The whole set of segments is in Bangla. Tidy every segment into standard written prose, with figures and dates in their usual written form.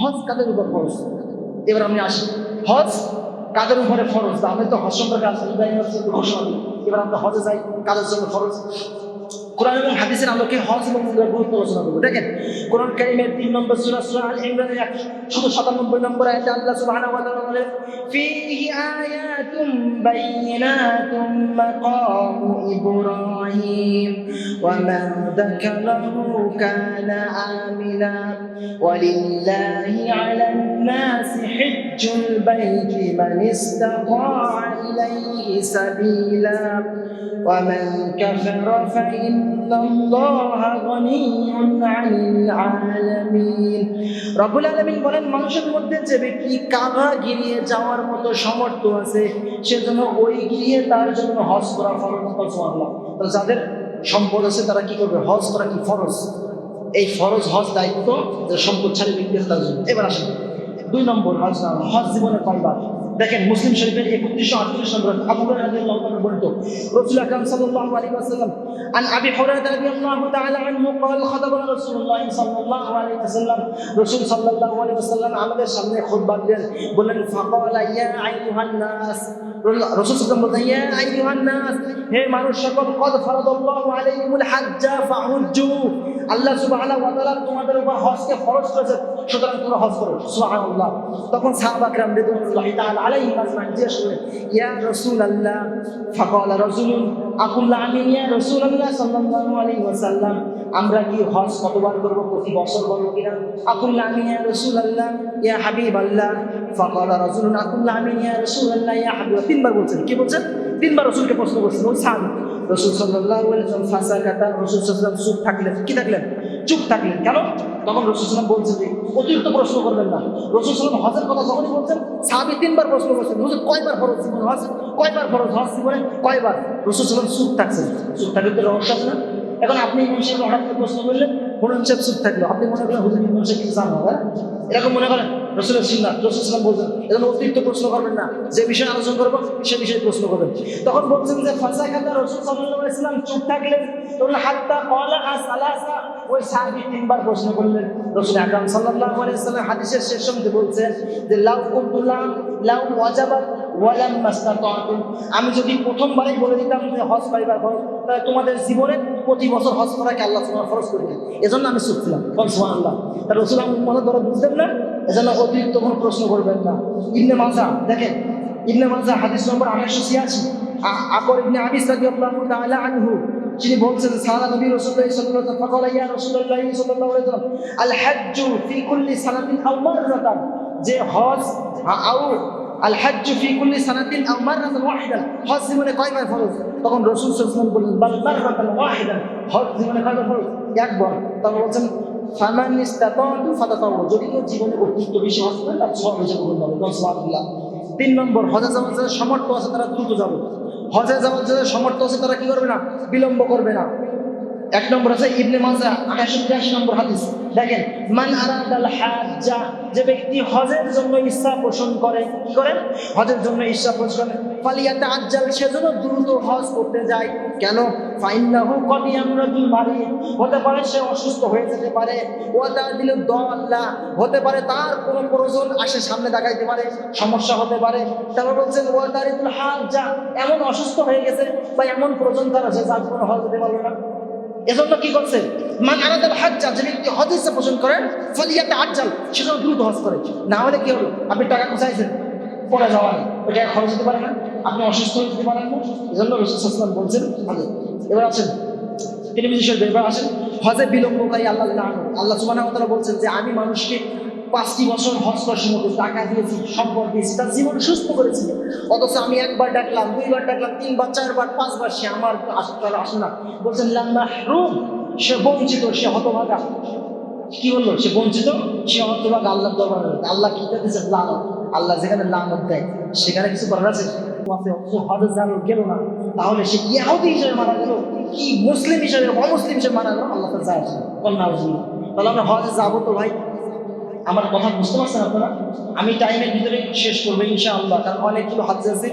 হজ কাদের উপর ফরজ? এবার আমি আসি, হজ কাদের উপরে ফরজ? আমি তো হজ সম্পর্কে ঘোষণা দিই। এবার আমরা হজে যাই, কাদের জন্য ফরজ? কোরআন এবং হাদিসের আলোকে হজ এবং উমরার গুরুত্ব আলোচনা করবো। দেখেন, কোরআন কারীমের 3 নম্বর সূরা সূরা আল ইমরানের 197 নম্বর আয়াতে আল্লাহ সুবহানাহু ওয়া তাআলা বলেন, ফীহি আয়াতুম বাইয়িনাতুম মাকামু ইব্রাহিম ওয়া মান দাখালাহু কানা আমিনা ওয়ালিল্লাহি আলান নাসি হিজ্জুল বাইতি মান ইসতাতাআ ইলাইহি সাবিলা ওয়া মান কাফারা ফাইন্নাল্লাহা গনিয়্যুন আনিল আলামিন। রব্বুল আলামিন বলেন, মানুষের মধ্যে যে ব্যক্তি কাবা গিরিয়ে যাওয়ার মতো সামর্থ্য আছে সেজন্য ওই গিরিয়ে তার জন্য হজ করা ফরজ। সুবহানাল্লাহ। তো যাদের সম্পদ আছে তারা কি করবে? হজ করা কি ফরজ? এই ফরজ হজ দায়িত্ব যে সম্পদশালী ব্যক্তি আছে তার জন্য। এবার আসেন 2 নম্বর, হজ জীবনে কয়বার? দেখেন, মুসলিম শরীফের 3138 নম্বর আবু হুরায়রা রাদিয়াল্লাহু তাআলা বর্ণিত, রাসূল আকরাম সাল্লাল্লাহু আলাইহি ওয়াসাল্লাম আন আবি হুরায়রা রাদিয়াল্লাহু তাআলা আনহু قال خطبنا রাসূলুল্লাহ সাল্লাল্লাহু আলাইহি ওয়াসাল্লাম, রাসূল সাল্লাল্লাহু আলাইহি ওয়াসাল্লাম আমাদের সামনে খুতবা দিলেন। বললেন, ফাকালা ইয়া আইয়ুহান নাস, রাসূল সাল্লাল্লাহু আলাইহি ওয়াসাল্লাম বললেন, ইয়া আইয়ুহান নাস, হে মানুষ সকল, কদ ফারাদাল্লাহু আলাইকুমুল হাজ্জা ফাহুজ্জু, আল্লাহ সুবহানাহু ওয়া তাআলা তোমাদের উপর হজকে ফরজ করেছেন, সুতরাং তোমরা হজ করো। সুবহানাল্লাহ। তখন সাহাবা کرام রাদিয়াল্লাহু তাআলা আলাইহিম আজমাইন জিজ্ঞেস করলেন, ইয়া রাসূলুল্লাহ, ফাকালা রাজুলুন আকুল আমিন ইয়া রাসূলুল্লাহ সাল্লাল্লাহু আলাইহি ওয়াসাল্লাম, আমরা কি হজ কতবার করব? প্রতি বছর করব কিনা? আকুল আমিন ইয়া রাসূলুল্লাহ ইয়া হাবিবাল্লাহ, ফাকালা রাজুলুন আকুল আমিন ইয়া রাসূলুল্লাহ ইয়া হাবিব। 3 বার বলছেন। কি বলছেন? 3 বার রাসূলকে প্রশ্ন করছেন ওই সাহাবী। রাসূল সাল্লাল্লাহু আলাইহি ওয়াসাল্লাম ফাসাকাতা, রাসূল সাল্লাল্লাহু আলাইহি ওয়াসাল্লাম চুপ থাকলেন। কি থাকলেন? চুপ থাকলেন। কেন? তখন রাসূল সাল্লাল্লাহু আলাইহি ওয়াসাল্লাম বলছেন যে অতিরিক্ত প্রশ্ন করবেন না। রাসূল সাল্লাল্লাহু আলাইহি ওয়াসাল্লাম হজের কথা যখনই বলছেন, সাহাবী 3 বার প্রশ্ন করছেন, হুজুর কয়বার ফরজ জীবনে হজ? কয়বার ফরজ হজ জীবনে? কয়বার? রাসূল সাল্লাল্লাহু আলাইহি ওয়াসাল্লাম চুপ থাকছেন। চুপ থাকলে তো রহস্য আছে না? এখন আপনি ইমাম সাহেব হঠাৎ করে প্রশ্ন করলেন, হুজুর সাহেব চুপ থাকলো, আপনি মনে করেন হুজুর ইমাম সাহেব কিছু জানো না, এরকম মনে করেন? রাসূলের সুন্নাত, রাসূল সাল্লাল্লাহু আলাইহি ওয়াসাল্লাম বলছেন এজন্য অতিরিক্ত প্রশ্ন করবেন না, যে বিষয়ে আলোচনা করবো সে বিষয়ে প্রশ্ন করবেন। তখন বলছেন যে ফাসাকাতা, রাসূল সাল্লাল্লাহু আলাইহি ওয়াসাল্লাম চুপ থাকলেন। তখন হাত্তা ক্বালা আসালাসা, ওই সাহাবী 3 বার প্রশ্ন করলেন। রাসূল আকরাম সাল্লাল্লাহু আলাইহি ওয়াসাল্লাম হাদিসের শেষ অংশে বলছেন যে লাউ কুনতুল্লাহ লাউ ওয়াজাবাত ওয়ালাম মাস্তাতাতুম, আমি যদি প্রথমবারই বলে দিতাম যে হজ কয়বার ফরজ, তাহলে তোমাদের জীবনে প্রতি বছর হজ করাকে আল্লাহ সুবহানাহু ফরজ করে দিলেন। এজন্য আমি চুপ ছিলাম। সুবহানাল্লাহ। তার রাসূল মনে ধরে বুঝতেন না, এজন্য অতিরিক্ত কোনো প্রশ্ন করবেন না। ইবনে মাজাহ, দেখেন ইবনে মাজাহ হাদিস নম্বর 886, আকর ইবনে আবিস রাদিয়াল্লাহু তাআলা আনহু যিনি বলছেন, সাহাবা নবী রাসূলুল্লাহ সাল্লাল্লাহু আলাইহি ওয়াসাল্লাম ফাকালা ইয়া রাসূলুল্লাহ সাল্লাল্লাহু আলাইহি ওয়াসাল্লাম আল হাজ্জু ফি কুল্লি সানাতিন আও মাররাতান, যে হজ আও আল হাজ্জু ফি কুল্লি সানাতিন আও মাররাতান ওয়াহিদান, হজ জীবনে কয়বার ফরজ? তখন রাসূল সাল্লাল্লাহু আলাইহি ওয়াসাল্লাম বললেন, বাল মাররাতান ওয়াহিদান, হজ জীবনে কয়বার ফরজ? একবার। তখন বলছেন ফামান ইসতাতাতু ফাতাতাউ, যদি কেউ জীবনে অতিরিক্ত বেশি হজ করে তার সওয়াব হিসেবে গ্রহণ করবে। সুবহানাল্লাহ। 3 নম্বর, হজে যাওয়ার যারা সামর্থ্য আছে তারা দ্রুত যাবে। হজে যাওয়ার যারা সামর্থ্য আছে তারা কি করবে না? বিলম্ব করবে না। 1 নম্বর আছে ইবনে মাজাহ 883 নম্বর হাদিস। দেখেন, মান আরাদাল হাজ্জা, যে ব্যক্তি হজের জন্য ইচ্ছা পোষণ করে, কি করেন? হজের জন্য ইচ্ছা পোষণ করে, ফালিয়াতা আজ্জাল, সেজন্য দ্রুত হজ করতে যায়। কেন? ফাইন্নাহু কদ ইয়ামরাদুল মারিদ, হতে পারে সে অসুস্থ হয়ে যেতে পারে, ওয়া তাদিলু দাল্লা, হতে পারে তার কোনো প্রয়োজন আসে সামনে দেখাইতে পারে, সমস্যা হতে পারে। তারপর বলছেন ওয়া তারিদুল হাজ্জা, এমন অসুস্থ হয়ে গেছে বা এমন প্রয়োজন তার আছে যার কোনো হজ দিতে পারবে না। এজন্য কি করছে? মান আরাদাল হাজ্জা, যে ব্যক্তি হজ ইচ্ছা পোষণ করেন, ফালিয়াতা আজ্জাল, সেজন্য দ্রুত হজ করে। না হলে কি হবে? আপনি টাকা কোথায়ছেন, পড়ে যাওয়া নেই, ওই টাকা খরচ দিতে পারেন না, আপনি অসুস্থ হয়ে যেতে পারেন না। এজন্য রাসূল সাল্লাল্লাহু আলাইহি ওয়াসাল্লাম বলছেন আগে। এবার আসেন তিরমিজি শরীফে, এবার আসেন হজে বিলম্বকারী আল্লাহ লানত। আল্লাহ সুবহানাহু ওয়া তাআলা বলছেন যে আমি মানুষকে 5টি বছর হজ করার সময় টাকা দিয়েছি, সম্পদ দিয়েছি, তার জীবন সুস্থ করেছি, অথচ আমি 1 বার ডাকলাম, 2 বার ডাকলাম, 3 বার, 4 বার, 5 বার, সে আমার আসে না। বলছেন লা মাহরুম, সে বঞ্চিত, সে হতভাগা। কি বললো? সে বঞ্চিত, সে হতভাগা আল্লাহর দরবারে। আল্লাহ কি দিয়েছেন? লানত। আল্লাহ যেখানে লানত দেয় সেখানে কিছু করার আছে? হজে যাবে গেল না, তাহলে সে ইহুদি হিসেবে মারা গেল কি মুসলিম হিসেবে অমুসলিম হিসেবে মারা গেল, আল্লাহ তাআলা যায় আসে। তাহলে আমরা হজে যাবো তো ভাই? আমার কথা বুঝতে পারছেন আপনারা? আমি টাইমের ভিতরে শেষ করবো ইনশাআল্লাহ, কারণ অনেকগুলো হাদিস আছে,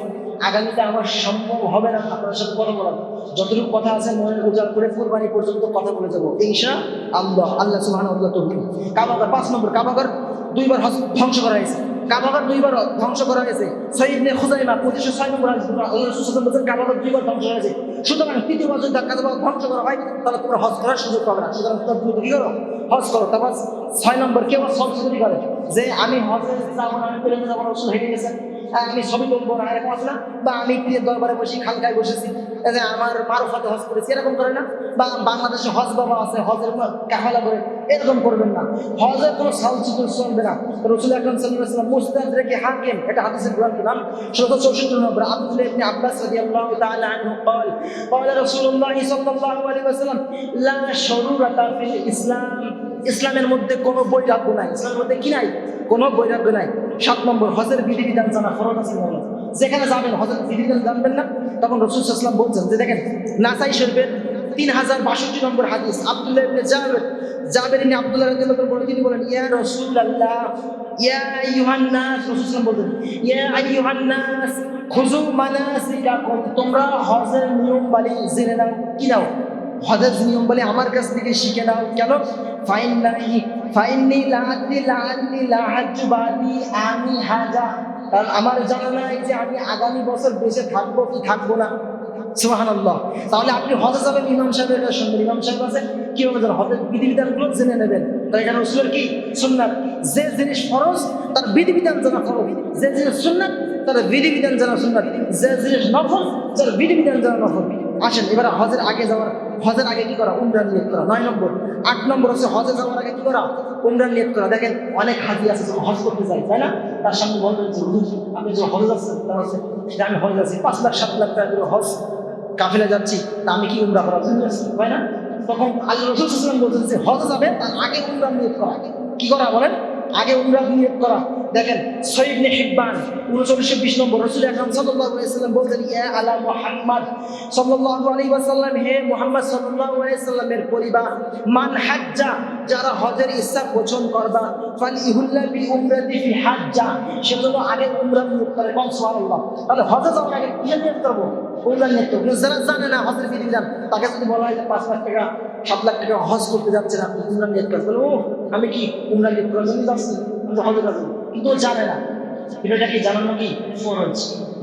আগামীতে আমার সম্ভব হবে না আপনার সাথে কথা বলার। যতটুকু কথা আছে মনের উজাড় করে কুরবানি পর্যন্ত কথা বলে যাবো ইনশাআল্লাহ। আল্লাহ সুবহানাহু ওয়া তাআলা তৌফিক। কাবাগর 5 নম্বর, কাবাগর দুইবার হজ ধ্বংস করা হয়েছে, কাবাঘর দুইবার ধ্বংস করা হয়েছে। সহিহ ইবনে খুজাইমা 2506 নম্বর হাদিস, রাসূল বলেছেন কাবাঘর দুইবার ধ্বংস হয়ে গেছে। সুতরাং তৃতীয় বার যদি কাবাঘর ধ্বংস করা হয় তাহলে তোমরা হজ করার সুযোগ পাবে না। সুতরাং তোমরা দ্রুত কি করো, হজ করো। তারপর 6 নম্বর, কেউ সলসুরি করে যে আমি হজে যাবো না, আমি প্লেনে যাবো না, রাসূল হেঁটে গেছেন, আমি ছবি তুলবো না, এরকম আছে না? বা আমি পীরের দরবারে বসে খালকায় বসেছি, এই যে আমার মারুফাতে হজ করেছি, এরকম করে না? বা বাংলাদেশে হজ বাবা আছে, হজের কাফেলা করে, এরকম করবেন না। হজের কোনো সালসুতুর চলবে না। রাসূল আকরাম সাল্লাল্লাহু আলাইহি ওয়াসাল্লাম মুস্তাদরাকে হাকিম, এটা হাদিসের গ্রন্থের নাম, 764 নম্বর, আব্দুল্লাহ ইবনে আব্বাস রাদিয়াল্লাহু তাআলা আনহু قال قال رسول الله صلى الله عليه وسلم لا شرورة في الإسلام, ইসলামের মধ্যে কোনো বৈরাগ্য নাই। ইসলামের মধ্যে কি নাই? কোনো বৈরাগ্য নাই। 7 নম্বর, হজের বিধিবিধান জানা ফরজ আছে। যেখানে যাবেন হজের বিধিবিধান জানবেন না, তখন রাসূল সাল্লাল্লাহু আলাইহি ওয়াসাল্লাম বলছেন যে দেখেন নাসাই শরীফের 3062 নম্বর হাদিস, আব্দুল্লাহ ইবনে জাবের ইবনে আব্দুল্লাহ রাদিয়াল্লাহু তাআলা তিনি বলেন, ইয়া রাসূলুল্লাহ ইয়া আইয়ুহান নাস, রাসূল সাল্লাল্লাহু আলাইহি ওয়াসাল্লাম বলেন ইয়া আইয়ুহান নাস খুযু মানাসিকাকুম, তোমরা হজের নিয়ম বলি জেনে নাও। কি নাও? হজের নিয়ম বলে আমার কাছ থেকে শিখে নাও। কেন? ফাইন্নি লা আদরি লাআল্লি লা হাজ্জু বাদি আমি হাজা, কারণ আমার জানা নাই যে আমি আগামী বছর বেঁচে থাকবো কি থাকবো না। সুবহানাল্লাহ। তাহলে আপনি হজে যাবেন, ইমাম সাহেবের কাছে শুনবেন, ইমাম সাহেব আছে কিভাবে যাবেন, হজের বিধিবিধানগুলো জেনে নেবেন। তাই এখানে রাসূলের কি সুন্নাত, যে জিনিস ফরজ তার বিধিবিধান জানা ফরজ, যে জিনিস সুন্নাত তার বিধিবিধান জানা সুন্নাত, যে জিনিস নফল তার বিধিবিধান জানা নফল। আসেন এবার হজের আগে হজের আগে কি করা? উমরা নিয়ত করা। 9 নম্বর। 8 নম্বর হচ্ছে হজে যাওয়ার আগে কি করা? উমরা নিয়ত করা। দেখেন অনেক হাজি আছে যখন হজ করতে যায়, তাই না? তার সামনে বলবেন যে হুজুর আপনি যে হজ যাচ্ছেন, তার হচ্ছে যে আমি হজ যাচ্ছি 5 লাখ 7 লাখ টাকা করে হজ কাফেলা যাচ্ছি, তা আমি কি উমরা করার জন্য যাচ্ছি, তাই না? তখন আল্লাহ রাসূল সাল্লাল্লাহু আলাইহি ওয়াসাল্লাম বলছেন যে হজ যাবে তার আগে উমরা নিয়ত করা। কি করা বলেন? আগে উমরা নিয়ত করা। দেখেন সহিহ ইবনে হিব্বান 3920 নম্বর, রাসূল আকরাম সাল্লাল্লাহু আলাইহি ওয়াসাল্লাম বলতেন ইয়া আলা মুহাম্মদ সাল্লাল্লাহু আলাইহি ওয়াসাল্লাম, হে মুহাম্মদ সাল্লাল্লাহু আলাইহি ওয়াসাল্লামের পরিবার, মান হাজ্জা, যারা হজের ইচ্ছা পোষণ করবা, ফালিহুল্লা বি উমরাতি ফি হাজ্জা, সেজন্য আগে উমরা নিয়ত করে। কোন সুবহানাল্লাহ। তাহলে হজে যাওয়ার আগে কি নিয়ত করব? উমরা নিয়ত করব। যারা জানে না হজের বিধিবিধান, তাকে যদি বলা হয় যে 5 লাখ টাকা 7 লাখ টাকা হজ করতে যাচ্ছেন, আপনি উমরা নিয়ত করবেন, ও আমি কি উমরা নিয়ত করার জন্য যাচ্ছি, কিন্তু হজে যাচ্ছি, কিন্তু জানে না। এটা কি জানানো কি ফরজ?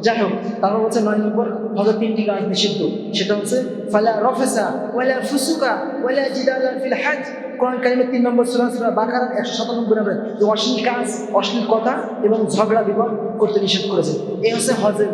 যাই হোক, তারপর হচ্ছে 9 নম্বর, হজের 3টি কাজ নিষিদ্ধ। সেটা হচ্ছে ফালা রফাসা ওয়ালা ফুসুকা ওয়ালা জিদালা ফিল হজ। কোরআন কারিমের 3 নম্বর সূরা বাকারার 197 নম্বরে যে অশ্লীল কাজ, অশ্লীল কথা এবং ঝগড়া বিবাদ করতে নিষেধ করেছে। এই হচ্ছে হজের